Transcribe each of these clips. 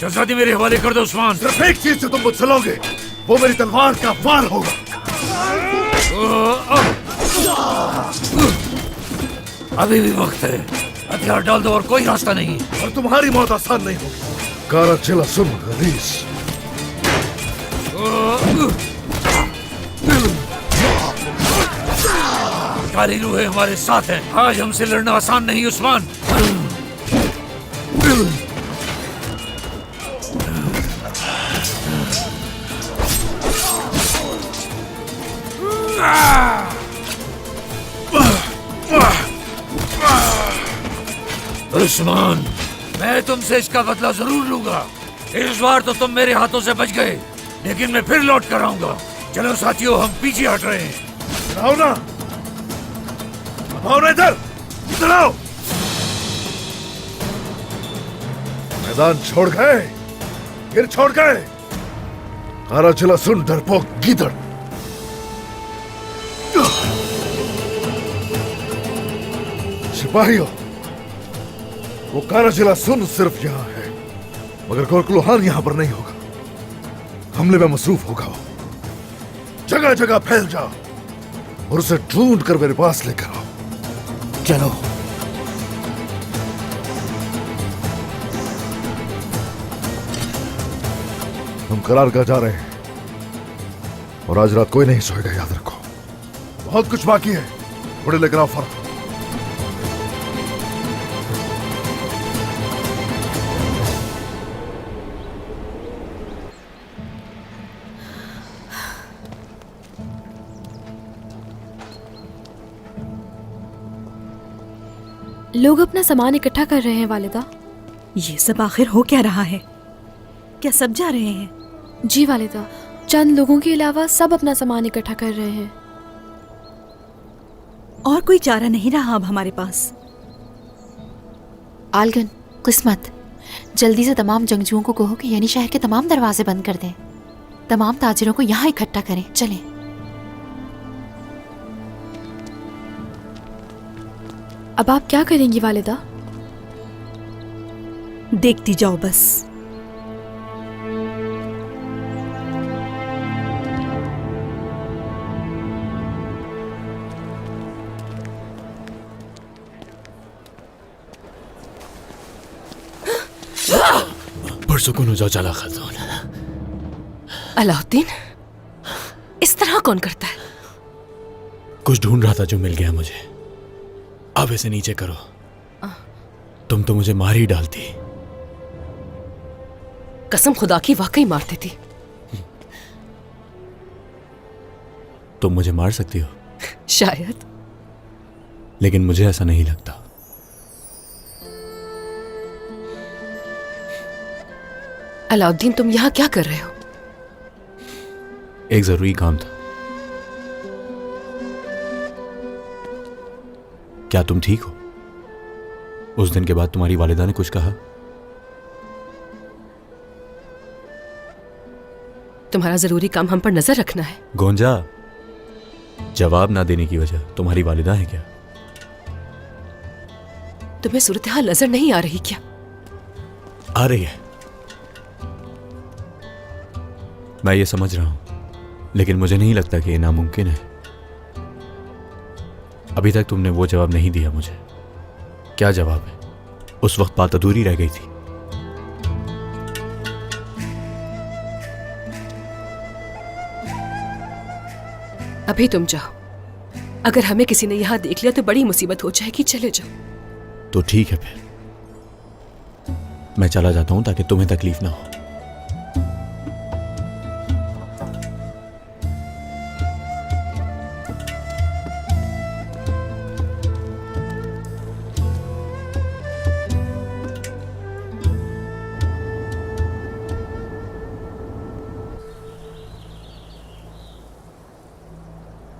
शहजादी मेरे हवाले कर दो उस्मान। सिर्फ एक चीज से तुम मुझसे लोगे, वो मेरी तलवार का वार होगा। अभी भी वक्त है, हथियार डाल दो और कोई रास्ता नहीं। और तुम्हारी मौत आसान नहीं होगी। काराचिला सुन गलीस। काली रूहें हमारे साथ हैं। आज हमसे लड़ना आसान नहीं उस्मान। उस्मान, मैं तुमसे इसका बदला जरूर लूंगा। इस बार तो तुम मेरे हाथों से बच गए, लेकिन मैं फिर लौट कर आऊंगा। चलो साथियों, हम पीछे हट रहे हैं। आओ ना, आओ ना, इधर इधर आओ। मैदान छोड़ गए, फिर छोड़ गए। काराचिला सुन डरपोक गीदड़। सिपाहियों, वो काराचिला सुन सिर्फ यहाँ है, मगर गोरकुलुहान यहाँ पर नहीं होगा। हमले में मसरूफ होगा वो। जगह जगह फैल जाओ और उसे ढूंढ कर मेरे पास लेकर आओ। चलो। हम करारगाह जा रहे हैं और आज रात कोई नहीं सोएगा, याद रखो। बहुत कुछ बाकी है। बड़े लेकर आओ फर्क। लोग अपना सामान इकट्ठा कर रहे हैं वालिदा। ये सब आखिर हो क्या रहा है? क्या सब जा रहे हैं? जी वालिदा, चंद लोगों के अलावा सब अपना सामान इकट्ठा कर रहे हैं। और कोई चारा नहीं रहा अब हमारे पास। आलगन, किस्मत, जल्दी से तमाम जंगजुओं को कहो कि यानी शहर के तमाम दरवाजे बंद कर दें। तमाम ताजिरों को यहाँ इकट्ठा करें। चलें। अब आप क्या करेंगी वालिदा? देखती जाओ बस। पुरसुकून हो जाओ चला खातून। अलाउद्दीन, इस तरह कौन करता है? कुछ ढूंढ रहा था जो मिल गया मुझे। अब इसे नीचे करो। तुम तो मुझे मार ही डालती। कसम खुदा की, वाकई मार देती। तुम मुझे मार सकती हो शायद, लेकिन मुझे ऐसा नहीं लगता। अलाउद्दीन, तुम यहाँ क्या कर रहे हो? एक जरूरी काम था। क्या तुम ठीक हो? उस दिन के बाद तुम्हारी वालिदा ने कुछ कहा? तुम्हारा जरूरी काम हम पर नजर रखना है। गोंजा, जवाब ना देने की वजह तुम्हारी वालिदा है क्या? तुम्हें सूरत हाल नजर नहीं आ रही क्या? आ रही है, मैं ये समझ रहा हूं, लेकिन मुझे नहीं लगता कि ये नामुमकिन है। अभी तक तुमने वो जवाब नहीं दिया मुझे। क्या जवाब है? उस वक्त बात अधूरी रह गई थी। अभी तुम जाओ। अगर हमें किसी ने यहां देख लिया तो बड़ी मुसीबत हो जाएगी। चले जाओ। तो ठीक है, फिर मैं चला जाता हूं ताकि तुम्हें तकलीफ ना हो।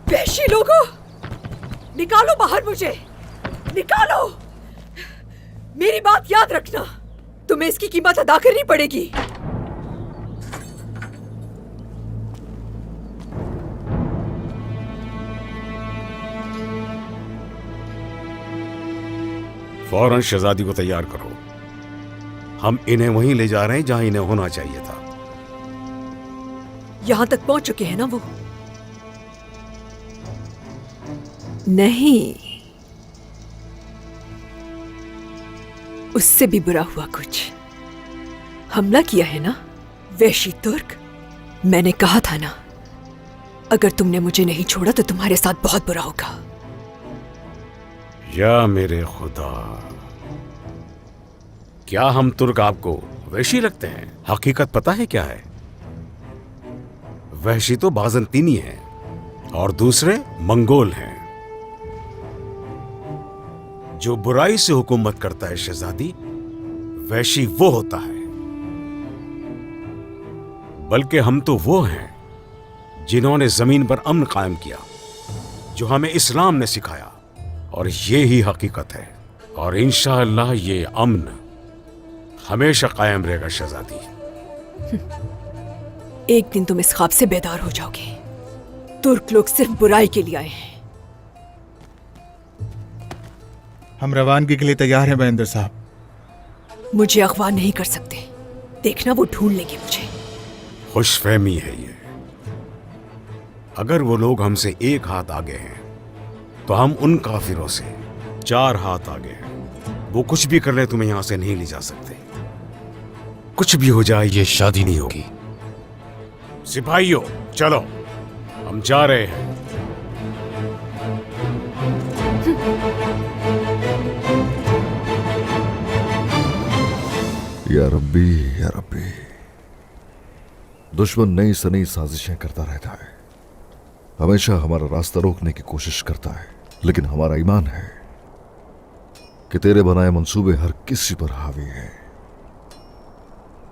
बेशी लोगों, निकालो बाहर मुझे, निकालो। मेरी बात याद रखना, तुम्हें इसकी कीमत अदा करनी पड़ेगी। फौरन शहजादी को तैयार करो। हम इन्हें वहीं ले जा रहे हैं जहां इन्हें होना चाहिए था। यहां तक पहुंच चुके हैं ना वो? नहीं, उससे भी बुरा हुआ कुछ। हमला किया है ना वैशी तुर्क। मैंने कहा था ना, अगर तुमने मुझे नहीं छोड़ा तो तुम्हारे साथ बहुत बुरा होगा। या मेरे खुदा, क्या हम तुर्क आपको वैशी लगते हैं? हकीकत पता है क्या है? वैशी तो बाज़ंतीनी है और दूसरे मंगोल हैं। जो बुराई से हुकूमत करता है शहजादी, वैशी वो होता है। बल्कि हम तो वो हैं जिन्होंने जमीन पर अमन कायम किया, जो हमें इस्लाम ने सिखाया, और ये ही हकीकत है। और इंशाअल्लाह ये अमन हमेशा कायम रहेगा शहजादी। एक दिन तुम इस ख्वाब से बेदार हो जाओगे। तुर्क लोग सिर्फ बुराई के लिए आए हैं। हम रवानगी के लिए तैयार हैं महेंद्र साहब। मुझे अगवा नहीं कर सकते। देखना, वो ढूंढ लेंगे मुझे। खुशफहमी है ये। अगर वो लोग हमसे एक हाथ आगे हैं तो हम उन काफिरों से 4 हाथ आगे हैं। वो कुछ भी कर ले, तुम्हें यहां से नहीं ले जा सकते। कुछ भी हो जाए, ये शादी नहीं होगी। सिपाहियों, चलो, हम जा रहे हैं। या रब्बी, या रब्बी, दुश्मन नई से नई साजिशें करता रहता है, हमेशा हमारा रास्ता रोकने की कोशिश करता है। लेकिन हमारा ईमान है कि तेरे बनाए मंसूबे हर किसी पर हावी हैं।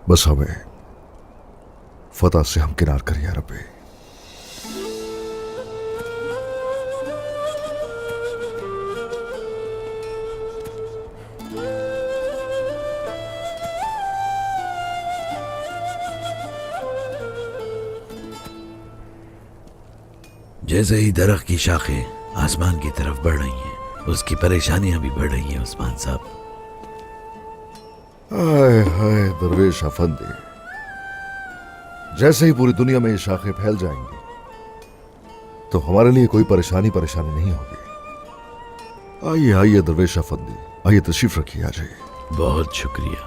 बस हमें फतह से हमकिनार कर या रब्बी। जैसे ही दरख्त की शाखें आसमान की तरफ बढ़ रही हैं, उसकी परेशानियां भी बढ़ रही हैं उस्मान साहब। हाय हाय दरवेश अफंदी, जैसे ही पूरी दुनिया में ये शाखें फैल जाएंगी तो हमारे लिए कोई परेशानी नहीं होगी। आइए आइए दरवेश अफंदी, आइए तशरीफ रखिए, आ जाइए। बहुत शुक्रिया।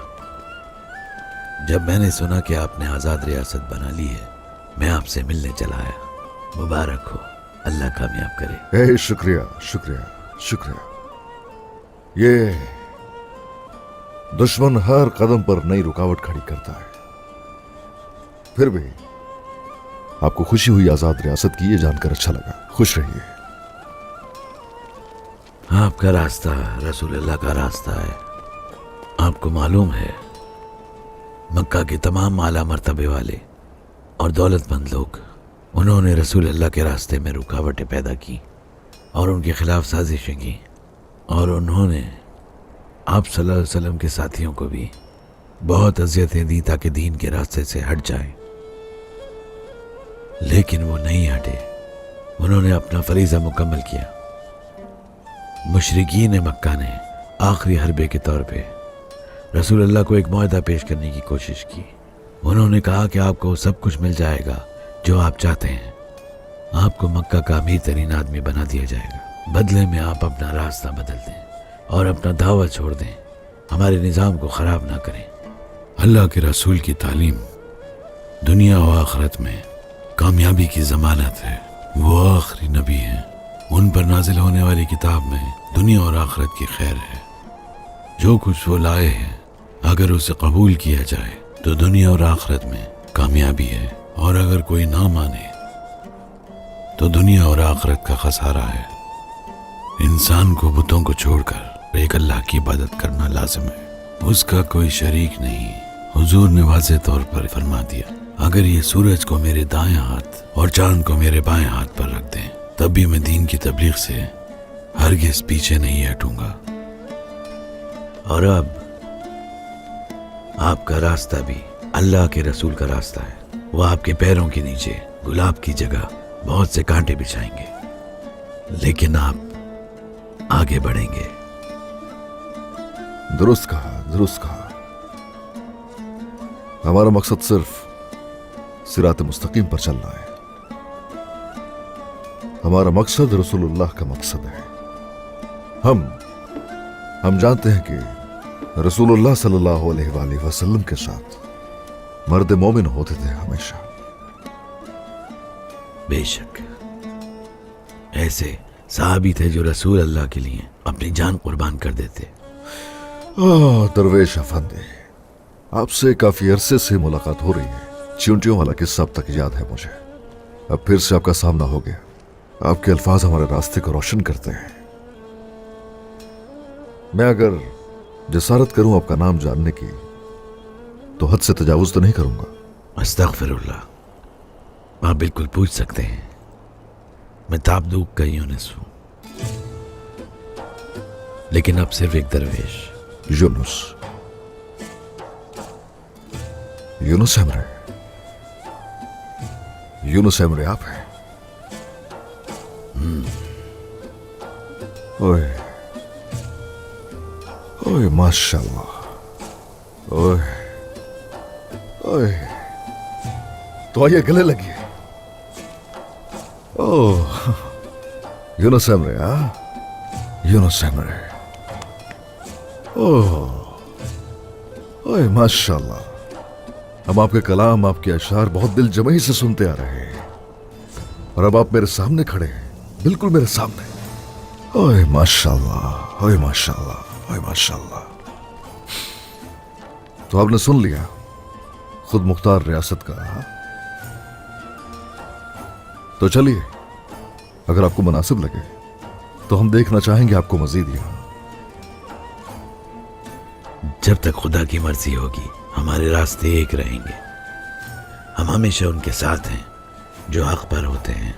जब मैंने सुना कि आपने आजाद रियासत बना ली है, मैं आपसे मिलने चला आया। मुबारक हो, अल्लाह कामयाब करे। शुक्रिया शुक्रिया शुक्रिया। ये दुश्मन हर कदम पर नई रुकावट खड़ी करता है, फिर भी आपको खुशी हुई आजाद रियासत की, ये जानकर अच्छा लगा। खुश रहिए। आपका रास्ता रसूल अल्लाह का रास्ता है। आपको मालूम है, मक्का के तमाम आला मर्तबे वाले और दौलतमंद लोग, उन्होंने रसूल अल्लाह के रास्ते में रुकावटें पैदा की और उनके खिलाफ साजिशें की, और उन्होंने आप सल्लल्लाहु अलैहि वसल्लम के साथियों को भी बहुत अजियतें दी ताकि दीन के रास्ते से हट जाएं। लेकिन वो नहीं हटे। उन्होंने अपना फरीज़ा मुकम्मल किया। मुशरिकीन मक्का ने आखिरी हरबे के तौर पे रसूल अल्लाह को एक मुआहदा पेश करने की कोशिश की। उन्होंने कहा कि आपको सब कुछ मिल जाएगा जो आप चाहते हैं। आपको मक्का का अमीर तरीन आदमी बना दिया जाएगा। बदले में आप अपना रास्ता बदल दें और अपना दावा छोड़ दें। हमारे निज़ाम को ख़राब ना करें। अल्लाह के रसूल की तालीम दुनिया और आखिरत में कामयाबी की ज़मानत है। वो आखिरी नबी हैं। उन पर नाजिल होने वाली किताब में दुनिया और आखिरत की खैर है। जो कुछ वो लाए हैं, अगर उसे कबूल किया जाए तो दुनिया और आखिरत में कामयाबी है, और अगर कोई ना माने तो दुनिया और आखिरत का खसारा है। इंसान को बुतों को छोड़कर एक अल्लाह की इबादत करना लाजिम है। उसका कोई शरीक नहीं। हुजूर ने वाज़ेह तौर पर फरमा दिया, अगर ये सूरज को मेरे दाएं हाथ और चांद को मेरे बाएं हाथ पर रख दें, तब भी मैं दीन की तबलीग से हरगिज़ पीछे नहीं हटूंगा। और अब आपका रास्ता भी अल्लाह के रसूल का रास्ता है। वो आपके पैरों के नीचे गुलाब की जगह बहुत से कांटे बिछाएंगे, लेकिन आप आगे बढ़ेंगे। दुरुस्त कहा, दुरुस्त कहा। हमारा मकसद सिर्फ सिरात मुस्तकीम पर चलना है। हमारा मकसद रसूलुल्लाह का मकसद है। हम जानते हैं कि रसूलुल्लाह सल्लल्लाहु अलैहि वसल्लम के साथ मर्द मोमिन होते थे हमेशा। बेशक ऐसे साहबी थे जो रसूल अल्लाह के लिए अपनी जान कुर्बान कर देते। दरवेश अफंदे, आपसे काफी अरसे से मुलाकात हो रही है। चींटियों वाला किस्सा अब तक याद है मुझे। अब फिर से आपका सामना हो गया। आपके अल्फाज हमारे रास्ते को रोशन करते हैं। मैं अगर जसारत करूं आपका नाम जानने की, तो हद से तजावुज तो नहीं करूंगा? अस्तगफिरुल्लाह, आप बिल्कुल पूछ सकते हैं। मैं ताबदूक का यूनुस हूं, लेकिन अब सिर्फ एक दरवेश। यूनुस, यूनुस एमरे, यूनुस एमरे आप हैं? ओए ओए माशाल्लाह, ओए ओए, तो आइए गले लगिए। ओह, यूनुस एमरे, यूनुस एमरे। ओह, ओए माशाल्लाह, हम आपके कलाम, आपके अशार बहुत दिल जमई से सुनते आ रहे हैं, और अब आप मेरे सामने खड़े हैं, बिल्कुल मेरे सामने। ओए माशाल्लाह, ओए माशाल्लाह, ओए माशाल्लाह। तो आपने सुन लिया खुद मुख्तार रियासत का। तो चलिए, अगर आपको मुनासिब लगे तो हम देखना चाहेंगे आपको मजीद यहां। जब तक खुदा की मर्जी होगी हमारे रास्ते एक रहेंगे। हम हमेशा उनके साथ हैं जो हक पर होते हैं।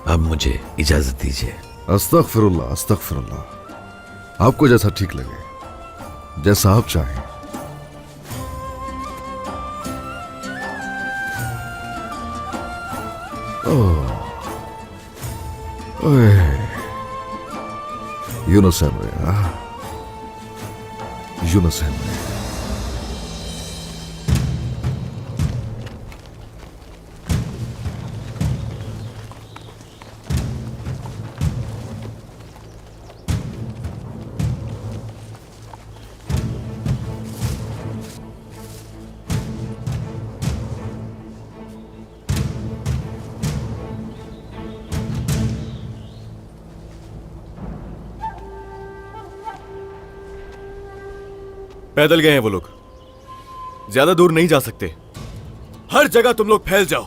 अब मुझे इजाजत दीजिए। अस्तगफिरुल्लाह, अस्तगफिरुल्लाह। आपको जैसा ठीक लगे, जैसा आप चाहें। ओह, ओए, यूनुस एमरे, यूनुस एमरे। पैदल गए हैं वो लोग, ज्यादा दूर नहीं जा सकते। हर जगह तुम लोग फैल जाओ।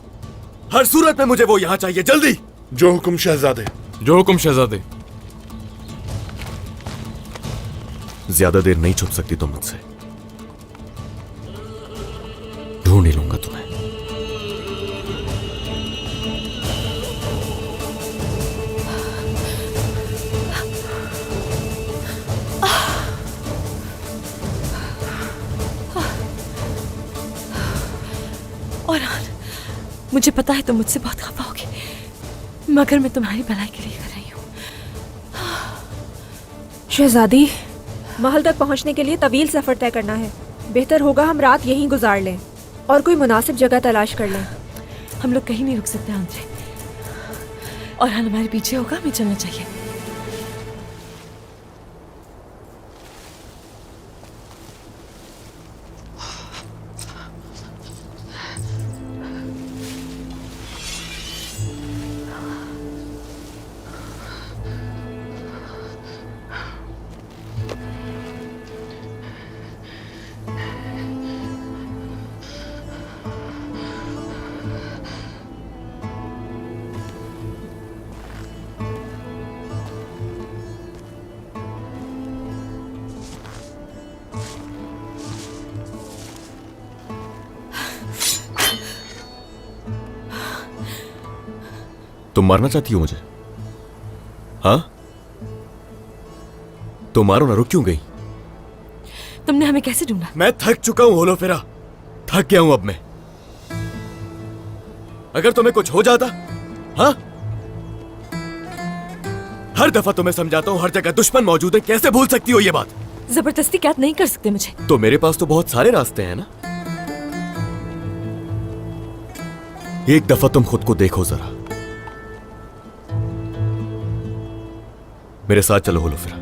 हर सूरत में मुझे वो यहां चाहिए, जल्दी। जो हुक्म शहजादे। जो हुक्म शहजादे। ज्यादा देर नहीं छुप सकती तुम मुझसे। ढूंढ ही लूंगा तुम्हें। औरान, मुझे पता है तुम मुझसे बहुत खफा होगे, मगर मैं तुम्हारी भलाई के लिए कर रही हूँ। शहजादी, महल तक पहुँचने के लिए तवील सफर तय करना है। बेहतर होगा हम रात यहीं गुजार लें और कोई मुनासिब जगह तलाश कर लें। हम लोग कहीं नहीं रुक सकते आंद्रे, और हमारे पीछे होगा, हमें चलना चाहिए। तुम मारना चाहती हो मुझे? हाँ, तो मारो ना, रुक क्यों गई? तुमने हमें कैसे ढूंढा? मैं थक चुका हूं होलो फेरा, थक गया हूं अब मैं। अगर तुम्हें कुछ हो जाता, हाँ, हर दफा तुम्हें समझाता हूँ, हर जगह दुश्मन मौजूद है, कैसे भूल सकती हो ये बात? जबरदस्ती कैद नहीं कर सकते मुझे। तो मेरे पास तो बहुत सारे रास्ते हैं ना। एक दफा तुम खुद को देखो जरा, मेरे साथ चलो होलोफिरा।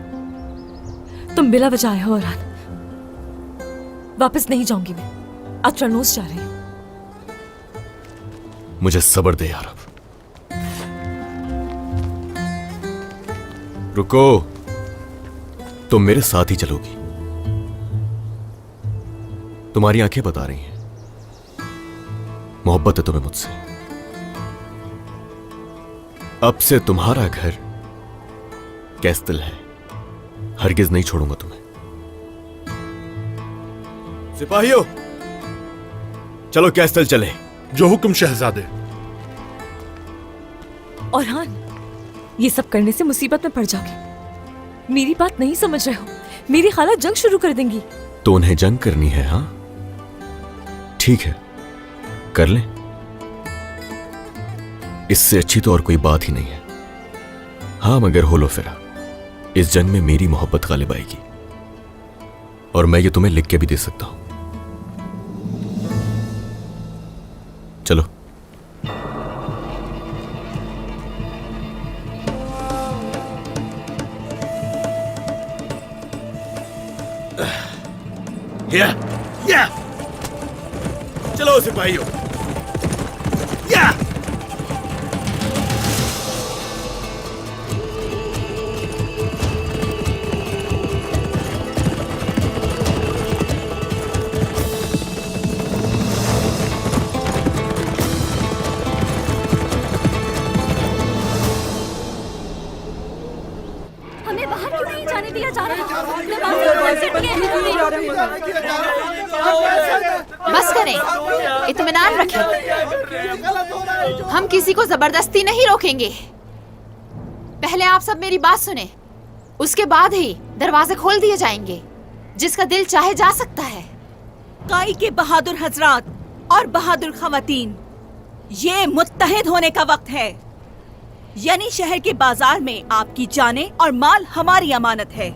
तुम बिला वजह आए हो औरान, वापस नहीं जाऊंगी मैं। अत्रानोस जा रही हूं। मुझे सब्र दे यार, अब रुको, तुम मेरे साथ ही चलोगी। तुम्हारी आंखें बता रही हैं मोहब्बत है तुम्हें मुझसे। अब से तुम्हारा घर कैस्टल है, हरगिज नहीं छोड़ूंगा तुम्हें। सिपाहियों चलो कैस्टल चले। जो हुक्म शहजादे। औरहान, ये सब करने से मुसीबत में पड़ जाओगे। मेरी बात नहीं समझ रहे हो, मेरी खाला जंग शुरू कर देंगी। तो उन्हें जंग करनी है? हाँ ठीक है, कर लें। इससे अच्छी तो और कोई बात ही नहीं है। हाँ मगर होलोफिरा, इस जंग में मेरी मोहब्बत गालिब आएगी, और मैं ये तुम्हें लिख के भी दे सकता हूं। चलो। या चलो सिपाहियों, या हमें बाहर क्यों नहीं जाने दिया जा रहा? बस करें, इत्मीनान रखें। हम किसी को जबरदस्ती नहीं रोकेंगे। पहले आप सब मेरी बात सुने, उसके बाद ही दरवाजे खोल दिए जाएंगे। जिसका दिल चाहे जा सकता है। काई के बहादुर हजरात और बहादुर खवातीन, ये मुत्तहिद होने का वक्त है। यानी शहर के बाजार में आपकी जानें और माल हमारी अमानत है।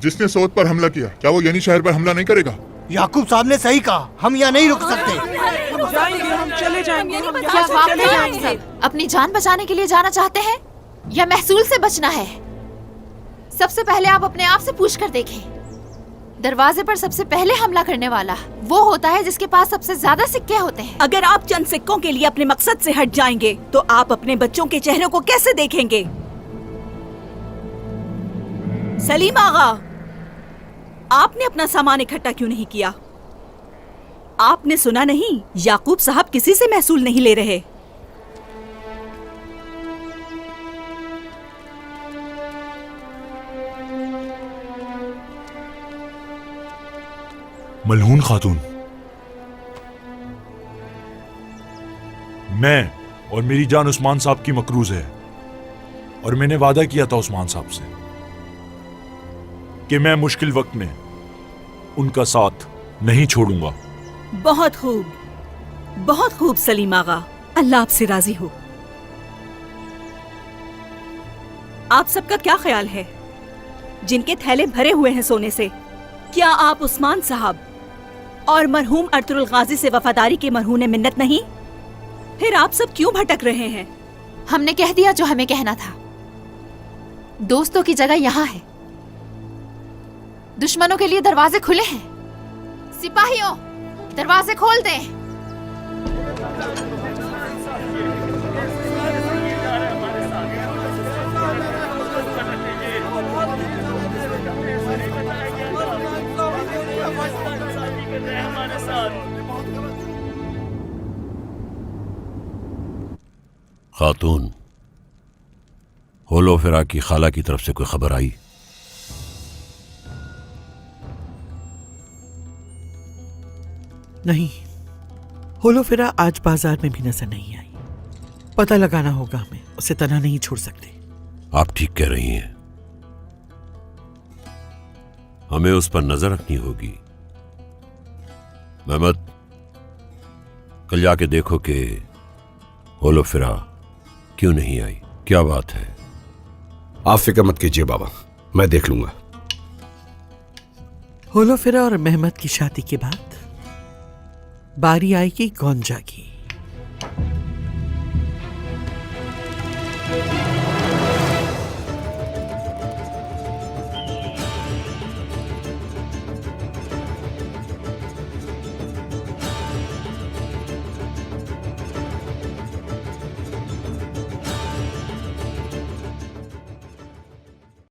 जिसने सऊद पर हमला किया, क्या वो यानी शहर पर हमला नहीं करेगा? याकूब साहब ने सही कहा, हम यहाँ नहीं रुक सकते। हम चले जाएंगे। क्या वाकई आप सब अपनी जान बचाने के लिए जाना चाहते हैं या महसूल से बचना है? सबसे पहले आप अपने आप से पूछ कर देखें। दरवाजे पर सबसे पहले हमला करने वाला वो होता है जिसके पास सबसे ज्यादा सिक्के होते हैं। अगर आप चंद सिक्कों के लिए अपने मकसद से हट जाएंगे तो आप अपने बच्चों के चेहरों को कैसे देखेंगे? सलीम आगा, आपने अपना सामान इकट्ठा क्यों नहीं किया? आपने सुना नहीं, याकूब साहब किसी से महसूल नहीं ले रहे। मलहून खातून, मैं और मेरी जान उस्मान साहब की मकरूज है, और मैंने वादा किया था उस्मान साहब से कि मैं मुश्किल वक्त में उनका साथ नहीं छोड़ूंगा। बहुत खूब सलीम आगा, अल्लाह आपसे राजी हो। आप सबका क्या ख्याल है? जिनके थैले भरे हुए हैं सोने से, क्या आप उस्मान साहब और मरहूम अर्तुगरुल गाजी से वफादारी के मरहूने मिन्नत नहीं? फिर आप सब क्यों भटक रहे हैं? हमने कह दिया जो हमें कहना था। दोस्तों की जगह यहाँ है। दुश्मनों के लिए दरवाजे खुले हैं। सिपाहियों, दरवाजे खोल दें। खातून, होलोफिरा की खाला की तरफ से कोई खबर आई? नहीं, होलोफिरा आज बाजार में भी नजर नहीं आई। पता लगाना होगा हमें, उसे तना नहीं छोड़ सकते। आप ठीक कह रही हैं, हमें उस पर नजर रखनी होगी। महमद, कल जाके देखो कि होलोफिरा क्यों नहीं आई, क्या बात है? आप फिक्र मत कीजिए बाबा, मैं देख लूंगा। होलोफेरा और मेहमद की शादी के बाद बारी आएगी गौंजा की।